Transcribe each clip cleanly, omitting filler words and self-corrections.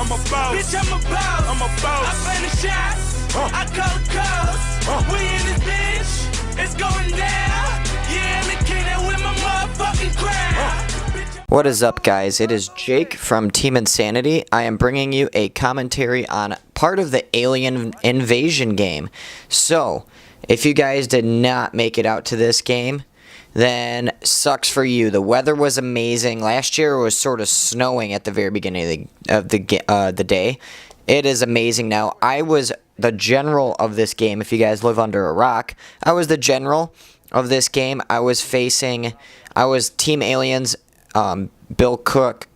I'm a boss. Bitch, I'm a boss. I'm a boss. I plan the shots. I call the calls. We in this bitch. It's going down. Yeah, I'm the king that with my motherfucking crown. What is up, guys? It is Jake from Team Insanity. I am bringing you a commentary on part of the Alien Invasion game. So, if you guys did not make it out to this game, then sucks for you. The weather was amazing. Last year it was sort of snowing at the very beginning of the day. It is amazing now. I was the general of this game. If you guys live under a rock, I was the general of this game. I was Team Aliens. Bill Crook,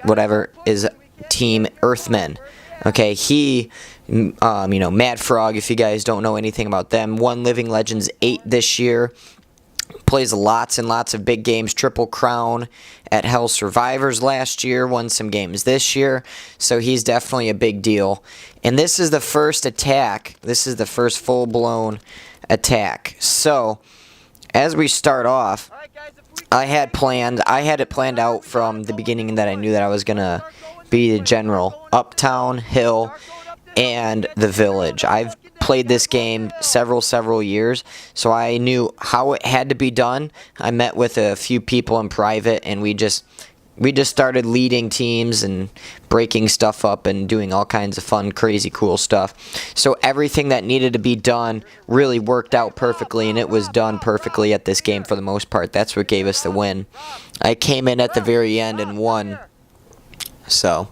whatever, is Team Earthmen. Okay, he, Mad Frog, if you guys don't know anything about them, won Living Legends 8 this year. Plays lots and lots of big games. Triple Crown at Hell Survivors last year. Won some games this year. So he's definitely a big deal. And this is the first attack. This is the first full-blown attack. So, as we start off, I had it planned out from the beginning that I knew that I was going to be the general. Uptown, Hill, and the Village. I've played this game several years, so I knew how it had to be done. I met with a few people in private, and we just started leading teams and breaking stuff up and doing all kinds of fun, crazy, cool stuff. So everything that needed to be done really worked out perfectly, and it was done perfectly at this game for the most part. That's what gave us the win. I came in at the very end and won. So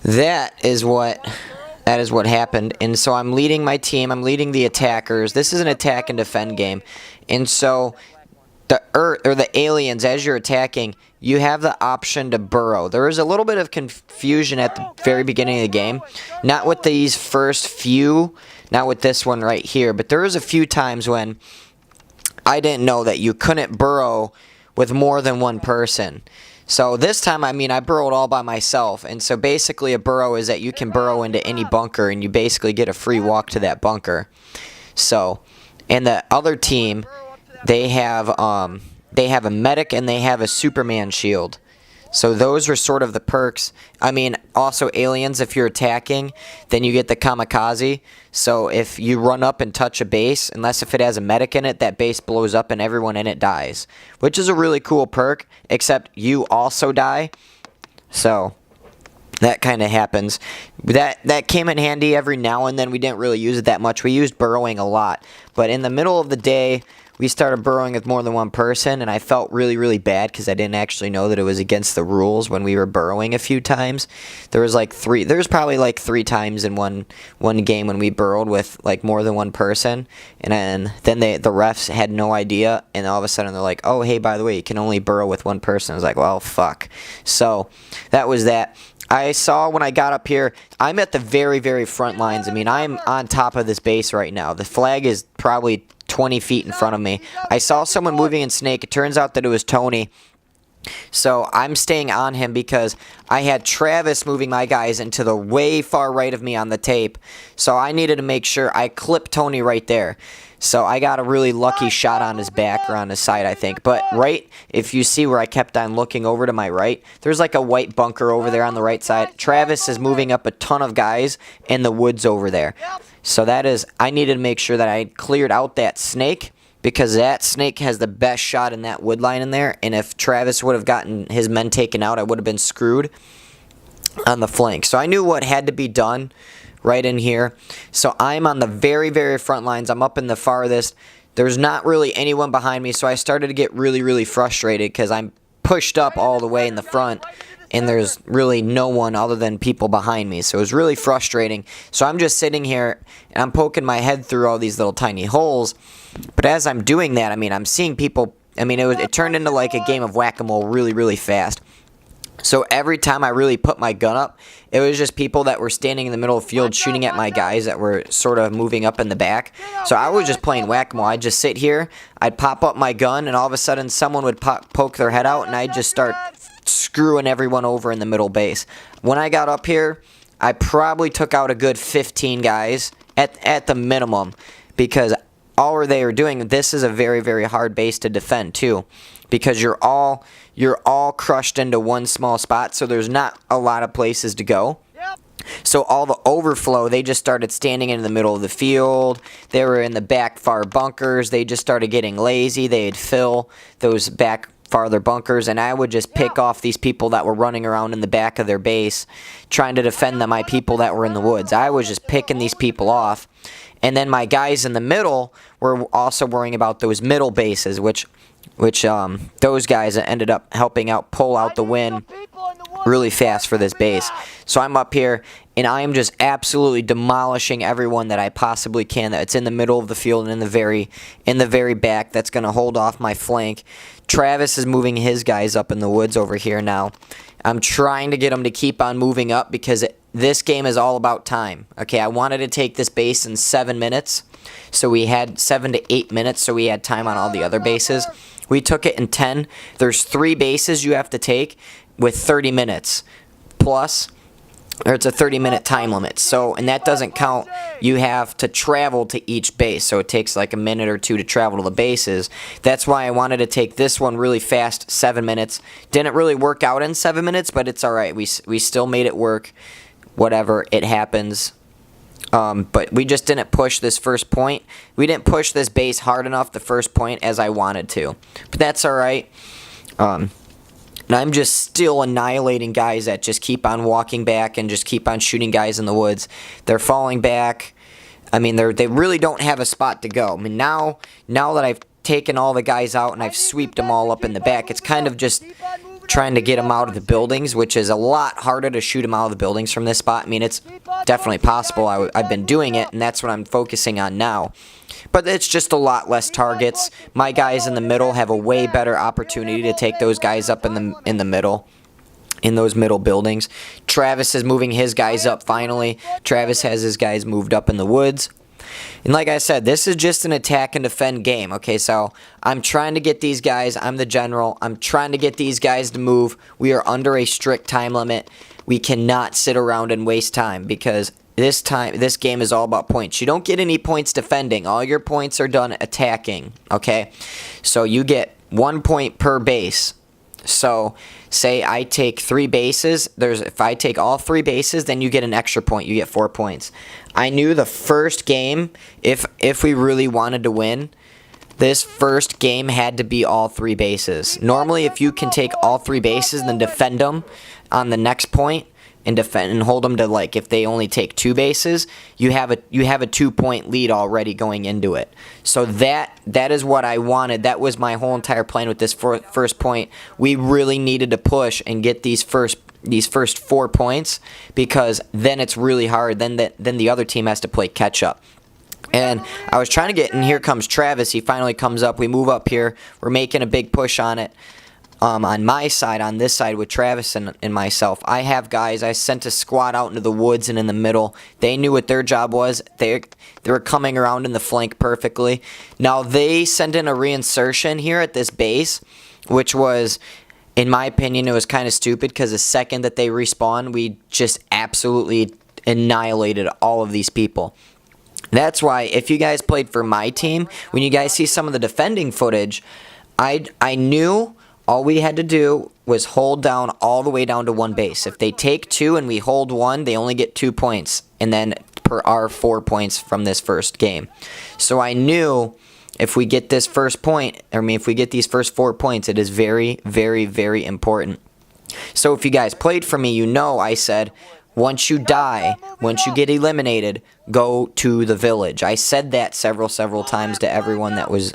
that is what happened. And so I'm leading my team. I'm leading the attackers. This is an attack and defend game. And so the aliens, as you're attacking, you have the option to burrow. There is a little bit of confusion at the very beginning of the game. Not with these first few, not with this one right here, but there was a few times when I didn't know that you couldn't burrow with more than one person. So this time, I burrowed all by myself. And so basically a burrow is that you can burrow into any bunker and you basically get a free walk to that bunker. So, and the other team, they have a medic and they have a Superman shield. So those are sort of the perks. Also aliens, if you're attacking, then you get the kamikaze. So if you run up and touch a base, unless if it has a medic in it, that base blows up and everyone in it dies. Which is a really cool perk, except you also die. So that kind of happens. That came in handy every now and then. We didn't really use it that much. We used burrowing a lot. But in the middle of the day, we started burrowing with more than one person, and I felt really bad because I didn't actually know that it was against the rules when we were burrowing a few times. There was probably like three times in one game when we burrowed with like more than one person, and then the refs had no idea, and all of a sudden they're like, oh, hey, by the way, you can only burrow with one person. I was like, well, fuck. So that was that. I saw when I got up here, I'm at the very front lines. I'm on top of this base right now. The flag is probably 20 feet in front of me. I saw someone moving in Snake. It turns out that it was Tony. So I'm staying on him because I had Travis moving my guys into the way far right of me on the tape. So I needed to make sure I clipped Tony right there. So I got a really lucky shot on his back or on his side, I think. But if you see where I kept on looking over to my right, there's like a white bunker over there on the right side. Travis is moving up a ton of guys in the woods over there. So I needed to make sure that I cleared out that snake, because that snake has the best shot in that wood line in there. And if Travis would have gotten his men taken out, I would have been screwed on the flank. So I knew what had to be done right in here. So I'm on the very front lines. I'm up in the farthest. There's not really anyone behind me, so I started to get really frustrated because I'm pushed up all the way in the front, and there's really no one other than people behind me. So it was really frustrating. So I'm just sitting here, and I'm poking my head through all these little tiny holes. But as I'm doing that, I'm seeing people. It turned into like a game of whack-a-mole really fast. So every time I really put my gun up, it was just people that were standing in the middle of the field shooting at my guys that were sort of moving up in the back. So I was just playing whack-a-mole. I'd just sit here, I'd pop up my gun, and all of a sudden someone would poke their head out, and I'd just start screwing everyone over in the middle base. When I got up here, I probably took out a good 15 guys at the minimum, because all they were doing, this is a very hard base to defend too. because you're all crushed into one small spot, so there's not a lot of places to go. So all the overflow, they just started standing in the middle of the field. They were in the back far bunkers. They just started getting lazy. They'd fill those back farther bunkers, and I would just pick off these people that were running around in the back of their base trying to defend my people that were in the woods. I was just picking these people off. And then my guys in the middle were also worrying about those middle bases, which those guys ended up helping out pull out the win really fast for this base. So I'm up here, and I am just absolutely demolishing everyone that I possibly can that's in the middle of the field and in the very back that's going to hold off my flank. Travis is moving his guys up in the woods over here now. I'm trying to get them to keep on moving up because this game is all about time. Okay, I wanted to take this base in 7 minutes, so we had 7 to 8 minutes, so we had time on all the other bases. We took it in 10. There's 3 bases you have to take with 30 minutes plus, or it's a 30-minute time limit. So, and that doesn't count, you have to travel to each base, so it takes like a minute or 2 to travel to the bases. That's why I wanted to take this one really fast, 7 minutes. Didn't really work out in 7 minutes, but it's alright. We still made it work. Whatever, it happens. But we just didn't push this first point. We didn't push this base hard enough the first point as I wanted to. But that's alright. And I'm just still annihilating guys that just keep on walking back and just keep on shooting guys in the woods. They're falling back. I mean, they really don't have a spot to go. I mean, now that I've taken all the guys out and I've sweeped them all up in the back, it's kind of just trying to get them out of the buildings, which is a lot harder to shoot them out of the buildings from this spot. I mean, it's definitely possible. I've been doing it, and that's what I'm focusing on now. But it's just a lot less targets. My guys in the middle have a way better opportunity to take those guys up in the middle, in those middle buildings. Travis is moving his guys up finally. Travis has his guys moved up in the woods. And like I said, this is just an attack and defend game. Okay, so I'm trying to get these guys. I'm the general. I'm trying to get these guys to move. We are under a strict time limit. We cannot sit around and waste time because this game is all about points. You don't get any points defending. All your points are done attacking. Okay, so you get 1 point per base. So say I take 3 bases. If I take all 3 bases, then you get an extra point. You get 4 points. I knew the first game, if we really wanted to win, this first game had to be all 3 bases. Normally, if you can take all 3 bases and then defend them on the next point and defend and hold them to, like, if they only take 2 bases, you have a 2-point lead already going into it. So that is what I wanted. That was my whole entire plan with this first point. We really needed to push and get these first 4 points, because then it's really hard. Then the other team has to play catch up. And I was trying to get, and here comes Travis. He finally comes up. We move up here. We're making a big push on it. On my side, on this side with Travis and myself, I have guys. I sent a squad out into the woods and in the middle. They knew what their job was. They were coming around in the flank perfectly. Now they sent in a reinsertion here at this base, which was, in my opinion, it was kind of stupid because the second that they respawned, we just absolutely annihilated all of these people. That's why, if you guys played for my team, when you guys see some of the defending footage, I knew all we had to do was hold down all the way down to 1 base. If they take 2 and we hold 1, they only get 2 points, and then per our 4 points from this first game. So I knew if we get this first point, if we get these first 4 points, it is very, very, very important. So if you guys played for me, you know I said, once you die, once you get eliminated, go to the village. I said that several times to everyone that was,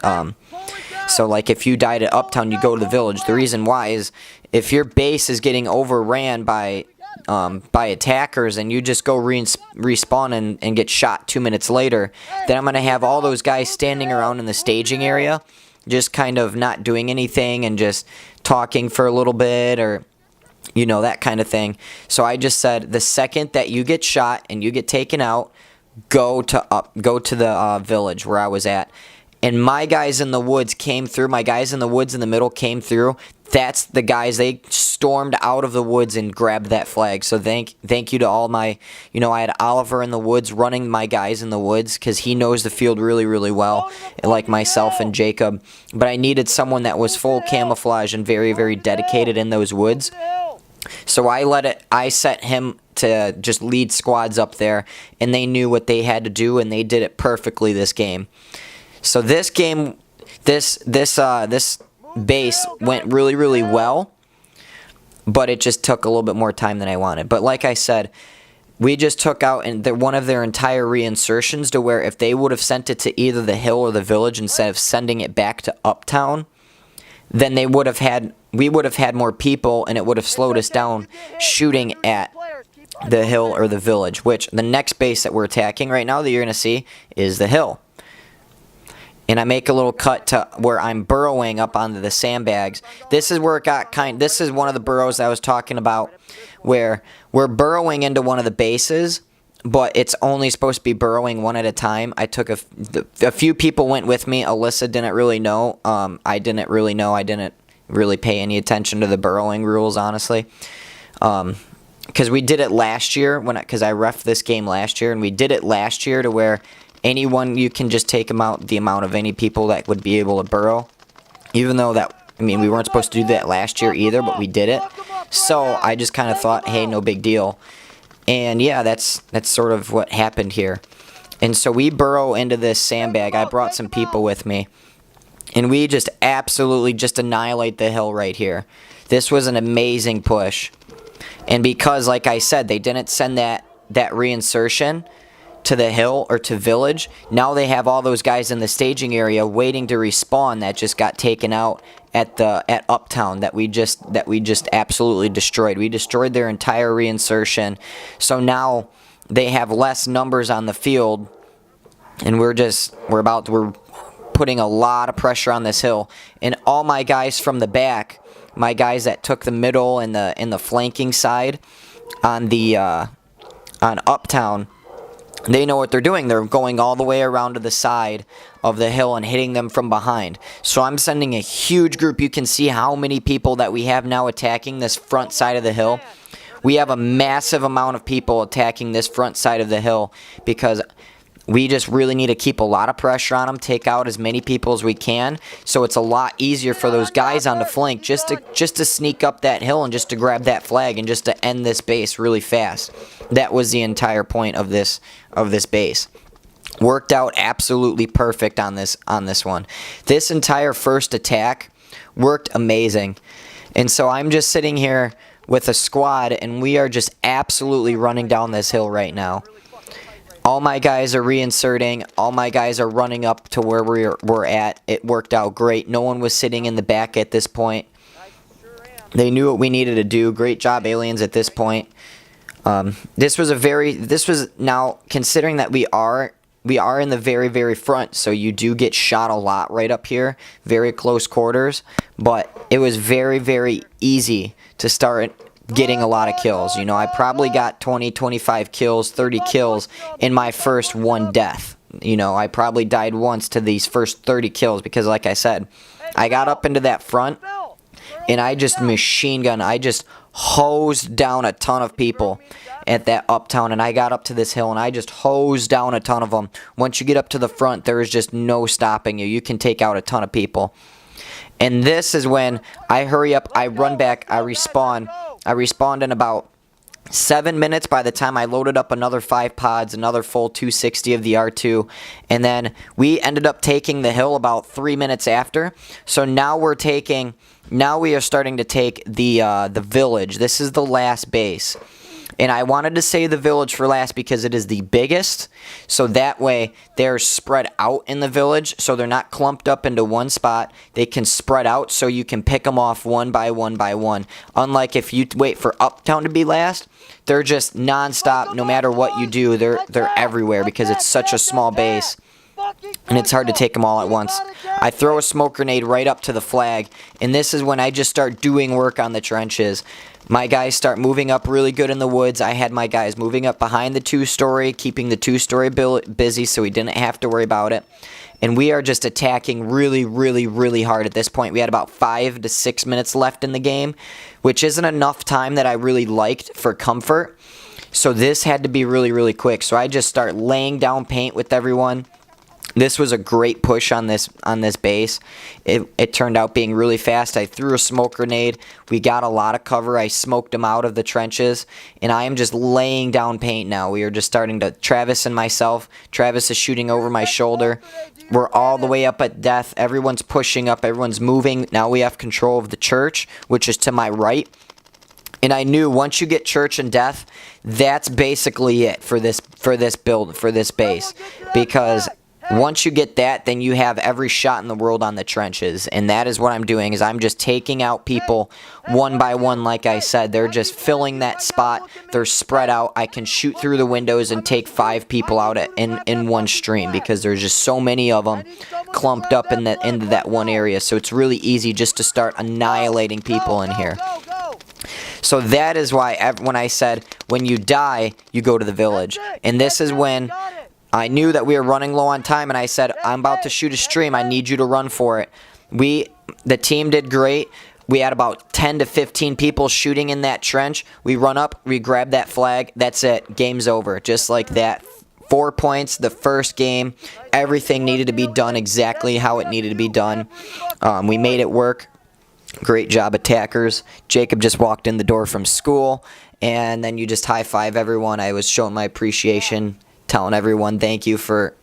so like if you died at Uptown, you go to the village. The reason why is if your base is getting overran by attackers and you just go respawn and get shot 2 minutes later, then I'm going to have all those guys standing around in the staging area, just kind of not doing anything and just talking for a little bit, or you know, that kind of thing. So I just said, the second that you get shot and you get taken out, go to the village where I was at. and my guys in the woods came through. My guys in the woods in the middle came through. That's the guys, they stormed out of the woods and grabbed that flag. So thank you to all my, I had Oliver in the woods running my guys in the woods because he knows the field really, really well, like myself and Jacob. But I needed someone that was full camouflage and very, very dedicated in those woods. So I set him to just lead squads up there, and they knew what they had to do, and they did it perfectly this game. So this game, this base went really, really well, but it just took a little bit more time than I wanted. But like I said, we just took out one of their entire reinsertions to where if they would have sent it to either the hill or the village instead of sending it back to uptown, then we would have had more people, and it would have slowed us down shooting at the hill or the village, which the next base that we're attacking right now that you're going to see is the hill. And I make a little cut to where I'm burrowing up onto the sandbags. This is where it got this is one of the burrows I was talking about, where we're burrowing into one of the bases, but it's only supposed to be burrowing one at a time. I took a few people went with me. Alyssa didn't really know. I didn't really know. I didn't really pay any attention to the burrowing rules, honestly. Because we did it last year, because I reffed this game last year, and we did it last year to where anyone, you can just take them out, the amount of any people that would be able to burrow. Even though we weren't supposed to do that last year either, but we did it. So I just kind of thought, hey, no big deal. And yeah, that's sort of what happened here. And so we burrow into this sandbag. I brought some people with me. And we just absolutely just annihilate the hill right here. This was an amazing push. And because, like I said, they didn't send that reinsertion to the hill or to village, now they have all those guys in the staging area waiting to respawn that just got taken out at uptown that we just absolutely destroyed. We destroyed their entire reinsertion. So now they have less numbers on the field, and we're putting a lot of pressure on this hill. And all my guys from the back, my guys that took the middle and the flanking side on uptown, they know what they're doing. They're going all the way around to the side of the hill and hitting them from behind. So I'm sending a huge group. You can see how many people that we have now attacking this front side of the hill. We have a massive amount of people attacking this front side of the hill because we just really need to keep a lot of pressure on them, take out as many people as we can, so it's a lot easier for those guys on the flank just to sneak up that hill and just to grab that flag and just to end this base really fast. That was the entire point of this base. Worked out absolutely perfect on this one. This entire first attack worked amazing. And so I'm just sitting here with a squad, and we are just absolutely running down this hill right now. All my guys are reinserting. All my guys are running up to where we're at. It worked out great. No one was sitting in the back at this point. They knew what we needed to do. Great job, aliens, at this point. This was now, considering that we are in the very, very front, so you do get shot a lot right up here. Very close quarters. But it was very, very easy to start getting a lot of kills. I probably got 20, 25 kills, 30 kills in my first one death. I probably died once to these first 30 kills because, like I said, I got up into that front and I just machine gun. I just hosed down a ton of people at that uptown, and I got up to this hill and I just hosed down a ton of them. Once you get up to the front, there is just no stopping you. You can take out a ton of people. And this is when I hurry up, I run back, I respawn. I respawned in about 7 minutes by the time I loaded up another 5 pods, another full 260 of the R2, and then we ended up taking the hill about 3 minutes after. So now we are starting to take the village. This is the last base. And I wanted to say the village for last because it is the biggest, so that way they're spread out in the village, so they're not clumped up into one spot. They can spread out so you can pick them off one by one by one. Unlike if you wait for uptown to be last, they're just non-stop. No matter what you do, they're everywhere because it's such a small base. and it's hard to take them all at once. I throw a smoke grenade right up to the flag, and this is when I just start doing work on the trenches. My guys start moving up really good in the woods. I had my guys moving up behind the 2-story, keeping the 2-story busy so we didn't have to worry about it. And we are just attacking really, really, really hard at this point. We had about 5 to 6 minutes left in the game, which isn't enough time that I really liked for comfort. So this had to be really, really quick. So I just start laying down paint with everyone. This was a great push on this base. It turned out being really fast. I threw a smoke grenade. We got a lot of cover. I smoked them out of the trenches, and I am just laying down paint now. We are just starting to, Travis and myself. Travis is shooting over my shoulder. We're all the way up at death. Everyone's pushing up. Everyone's moving. Now we have control of the church, which is to my right. And I knew once you get church and death, that's basically it for this build, for this base, because once you get that, then you have every shot in the world on the trenches. And that is what I'm doing, is I'm just taking out people one by one. Like I said, they're just filling that spot. They're spread out. I can shoot through the windows and take 5 people out in one stream, because there's just so many of them clumped up into that one area. So it's really easy just to start annihilating people in here. So that is why when I said, when you die, you go to the village. And this is when I knew that we were running low on time, and I said, I'm about to shoot a stream. I need you to run for it. The team did great. We had about 10 to 15 people shooting in that trench. We run up, we grab that flag. That's it. Game's over. Just like that. 4 points, the first game. Everything needed to be done exactly how it needed to be done. We made it work. Great job, attackers. Jacob just walked in the door from school, and then you just high-five everyone. I was showing my appreciation, telling everyone thank you for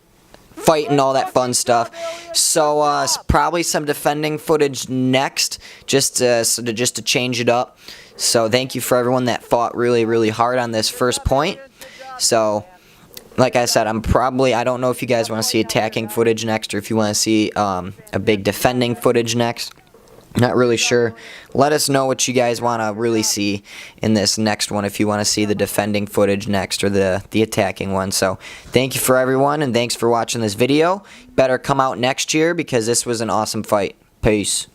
fighting, all that fun stuff. So probably some defending footage next, just to change it up. So thank you for everyone that fought really, really hard on this first point. So like I said, I don't know if you guys want to see attacking footage next, or if you want to see a big defending footage next. Not really sure. Let us know what you guys want to really see in this next one, if you want to see the defending footage next, or the attacking one. So thank you for everyone, and thanks for watching this video. Better come out next year, because this was an awesome fight. Peace.